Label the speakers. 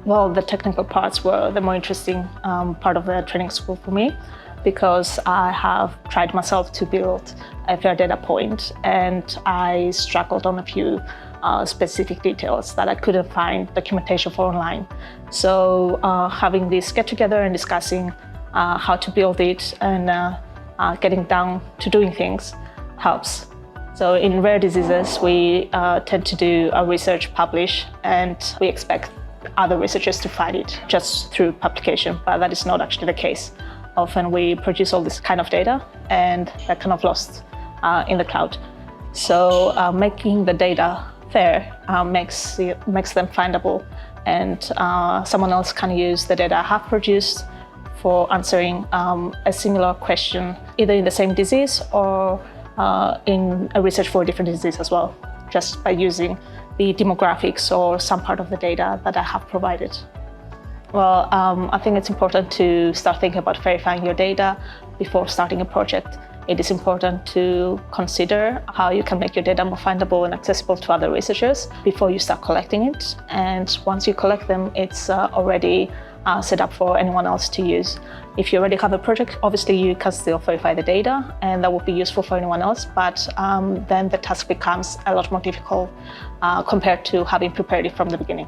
Speaker 1: Well, the technical parts were the more interesting part of the training school for me, because I have tried myself to build a FAIR data point, and I struggled on a few specific details that I couldn't find documentation for online. So having this get together and discussing how to build it and getting down to doing things helps. So in rare diseases, we tend to do a research, publish, and we expect other researchers to find it just through publication, but that is not actually the case. Often we produce all this kind of data and they're kind of lost in the cloud. So making the data fair makes them findable, and someone else can use the data I have produced for answering a similar question, either in the same disease or in a research for a different disease as well, just by using the demographics or some part of the data that I have provided. Well, I think it's important to start thinking about verifying your data before starting a project. It is important to consider how you can make your data more findable and accessible to other researchers before you start collecting it. And once you collect them, it's already set up for anyone else to use. If you already have a project, obviously you can still verify the data, and that will be useful for anyone else, but then the task becomes a lot more difficult compared to having prepared it from the beginning.